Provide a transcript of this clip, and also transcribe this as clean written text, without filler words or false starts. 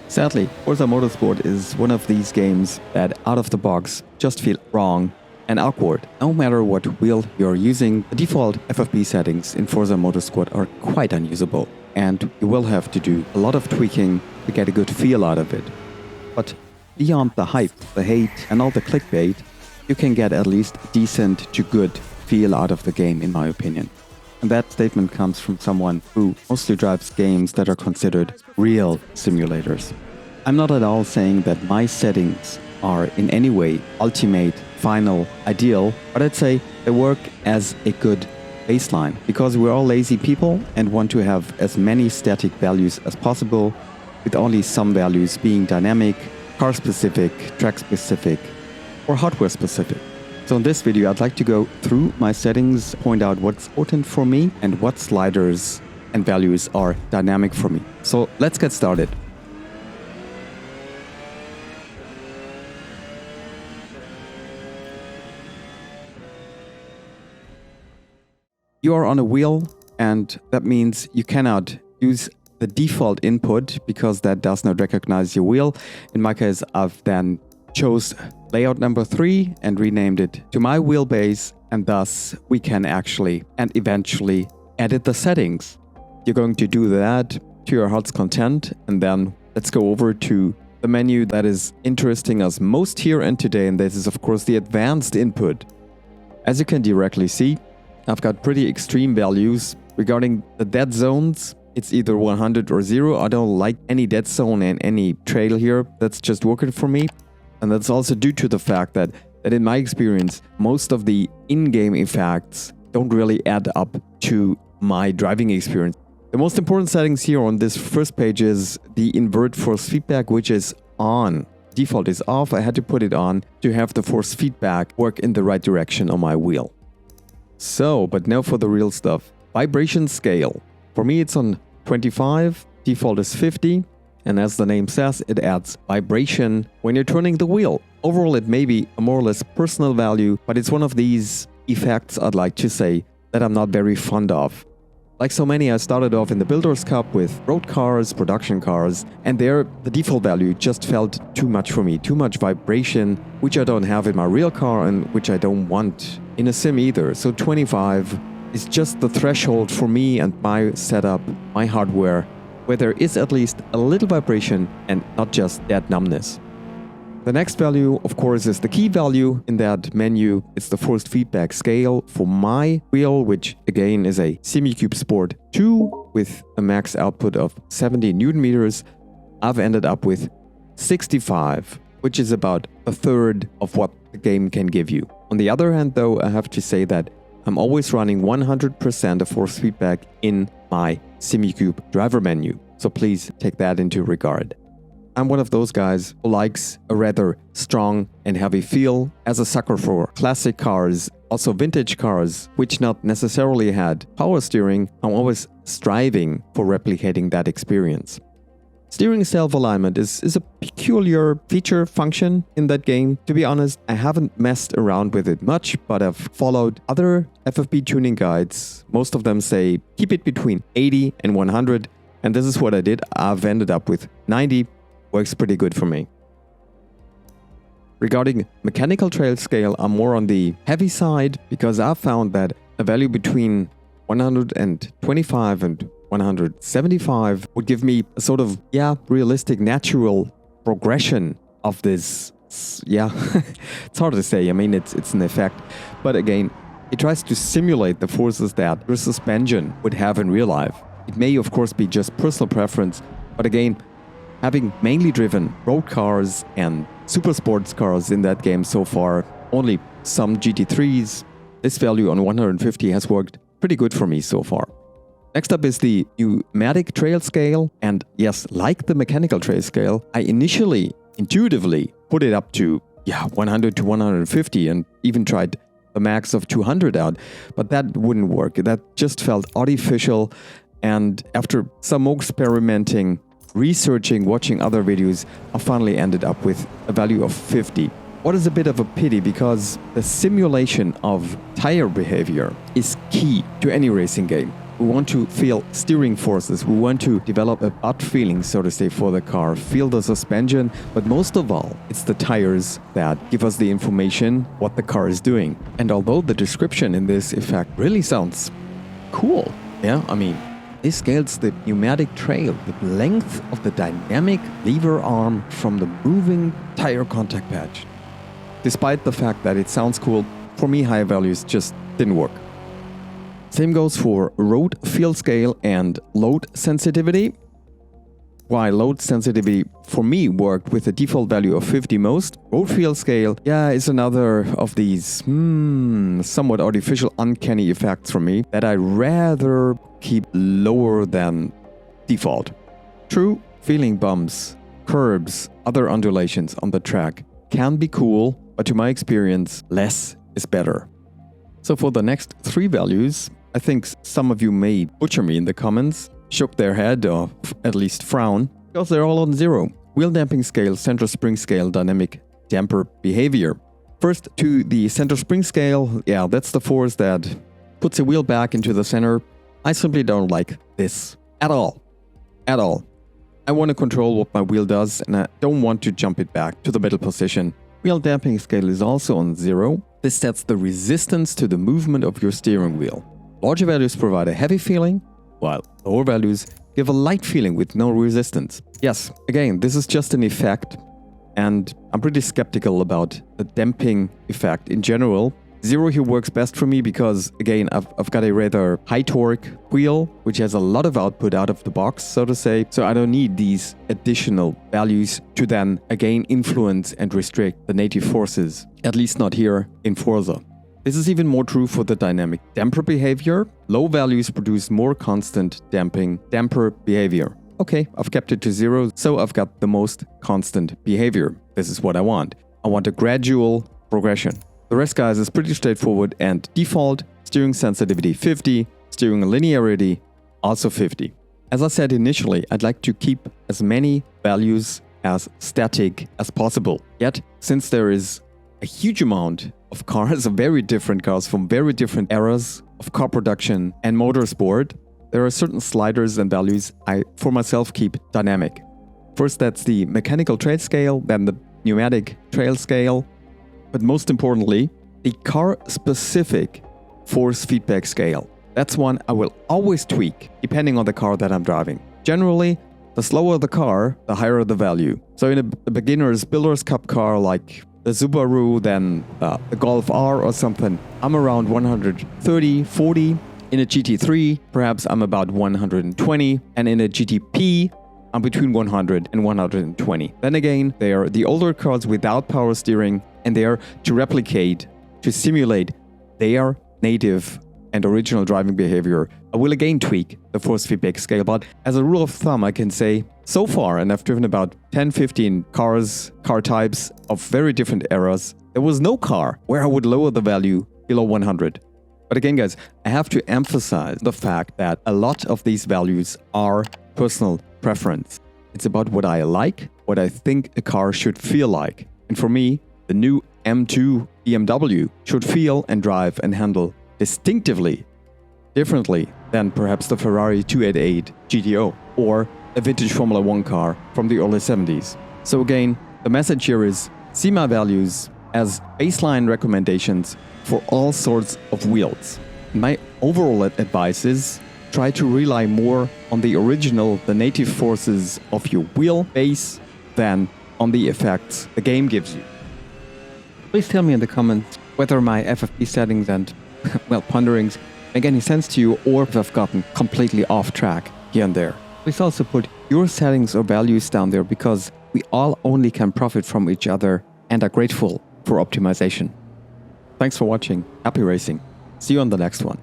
Sadly, Forza Motorsport is one of these games that out of the box just feel wrong and awkward. No matter what wheel you're using, the default FFB settings in Forza Motorsport are quite unusable, and you will have to do a lot of tweaking to get a good feel out of it. But beyond the hype, the hate, and all the clickbait, you can get at least a decent to good feel out of the game, in my opinion. And that statement comes from someone who mostly drives games that are considered real simulators. I'm not at all saying that my settings are in any way ultimate, final, ideal, but I'd say they work as a good baseline, because we're all lazy people and want to have as many static values as possible, with only some values being dynamic, car-specific, track-specific, or hardware-specific. So in this video, I'd like to go through my settings, point out what's important for me and what sliders and values are dynamic for me. So let's get started. You are on a wheel, and that means you cannot use the default input because that does not recognize your wheel. In my case, I've then chose layout number 3 and renamed it to my wheelbase, and thus we can actually and eventually edit the settings. You're going to do that to your heart's content, and then let's go over to the menu that is interesting us most here and today, and this is of course the advanced input. As you can directly see, I've got pretty extreme values. Regarding the dead zones, it's either 100 or 0. I don't like any dead zone and any trail here. That's just working for me. And that's also due to the fact that in my experience, most of the in-game effects don't really add up to my driving experience. The most important settings here on this first page is the invert force feedback, which is on. Default is off. I had to put it on to have the force feedback work in the right direction on my wheel. So, but now for the real stuff. Vibration scale. For me, it's on 25. Default is 50. And as the name says, it adds vibration when you're turning the wheel. Overall, it may be a more or less personal value, but it's one of these effects, I'd like to say, that I'm not very fond of. Like so many, I started off in the Builders Cup with road cars, production cars, and there the default value just felt too much for me. Too much vibration, which I don't have in my real car and which I don't want in a sim either. So 25 is just the threshold for me and my setup, my hardware, where there is at least a little vibration and not just dead numbness. The next value, of course, is the key value in that menu. It's the forced feedback scale for my wheel, which again is a Simucube Sport 2 with a max output of 70 Newton meters. I've ended up with 65, which is about a third of what the game can give you. On the other hand, though, I have to say that I'm always running 100% of force feedback in my Simucube driver menu, so please take that into regard. I'm one of those guys who likes a rather strong and heavy feel. As a sucker for classic cars, also vintage cars, which not necessarily had power steering, I'm always striving for replicating that experience. Steering self-alignment is a peculiar feature function in that game. To be honest, I haven't messed around with it much, but I've followed other FFB tuning guides. Most of them say keep it between 80 and 100, and this is what I did. I've ended up with 90. Works pretty good for me. Regarding mechanical trail scale, I'm more on the heavy side because I've found that a value between 125 and 175 would give me a sort of, realistic, natural progression of this. It's hard to say. I mean, it's an effect. But again, it tries to simulate the forces that your suspension would have in real life. It may, of course, be just personal preference. But again, having mainly driven road cars and super sports cars in that game so far, only some GT3s, this value on 150 has worked pretty good for me so far. Next up is the pneumatic trail scale, and yes, like the mechanical trail scale, I intuitively put it up to 100 to 150 and even tried a max of 200 out, but that wouldn't work. That just felt artificial, and after some more experimenting, researching, watching other videos, I finally ended up with a value of 50. What is a bit of a pity, because the simulation of tire behavior is key to any racing game. We want to feel steering forces. We want to develop a butt feeling, so to say, for the car, feel the suspension. But most of all, it's the tires that give us the information what the car is doing. And although the description in this effect really sounds cool, yeah, I mean, this scales the pneumatic trail, the length of the dynamic lever arm from the moving tire contact patch. Despite the fact that it sounds cool, for me higher values just didn't work. Same goes for road feel scale and load sensitivity. While load sensitivity for me worked with a default value of 50 most, road feel scale, yeah, is another of these somewhat artificial uncanny effects for me that I rather keep lower than default. True, feeling bumps, curbs, other undulations on the track can be cool, but to my experience, less is better. So for the next 3 values, I think some of you may butcher me in the comments, shook their head or at least frown, because they're all on 0. Wheel damping scale, center spring scale, dynamic damper behavior. First to the center spring scale, yeah, that's the force that puts the wheel back into the center. I simply don't like this at all. At all. I want to control what my wheel does and I don't want to jump it back to the middle position. Wheel damping scale is also on 0. This sets the resistance to the movement of your steering wheel. Larger values provide a heavy feeling, while lower values give a light feeling with no resistance. Yes, again, this is just an effect, and I'm pretty skeptical about the damping effect in general. 0 here works best for me because, again, I've got a rather high torque wheel, which has a lot of output out of the box, so to say. So I don't need these additional values to then, again, influence and restrict the native forces, at least not here in Forza. This is even more true for the dynamic damper behavior. Low values produce more constant damper behavior. Okay, I've kept it to 0, so I've got the most constant behavior. This is what I want. I want a gradual progression. The rest, guys, is pretty straightforward and default, steering sensitivity 50, steering linearity also 50. As I said initially, I'd like to keep as many values as static as possible. Yet, since there is a huge amount of cars, very different cars from very different eras of car production and motorsport, there are certain sliders and values I, for myself, keep dynamic. First, that's the mechanical trail scale, then the pneumatic trail scale, but most importantly, the car-specific force feedback scale. That's one I will always tweak depending on the car that I'm driving. Generally, the slower the car, the higher the value. So in a beginner's builder's cup car like the Subaru, then the Golf R or something, I'm around 130, 40. In a GT3, perhaps I'm about 120. And in a GTP, I'm between 100 and 120. Then again, they are the older cars without power steering, and they are to replicate, to simulate their native and original driving behavior. I will again tweak the force feedback scale, but as a rule of thumb, I can say so far, and I've driven about 10-15 car types of very different eras, there was no car where I would lower the value below 100. But again, guys, I have to emphasize the fact that a lot of these values are personal preference. It's about what I like, what I think a car should feel like. And for me, the new M2 BMW should feel and drive and handle distinctively differently than perhaps the Ferrari 288 GTO or a vintage Formula 1 car from the early 70s. So again, the message here is see my values as baseline recommendations for all sorts of wheels. My overall advice is try to rely more on the original, the native forces of your wheel base than on the effects the game gives you. Please tell me in the comments whether my FFB settings and, well, ponderings make any sense to you or if I've gotten completely off track here and there. Please also put your settings or values down there because we all only can profit from each other and are grateful for optimization. Thanks for watching. Happy racing. See you on the next one.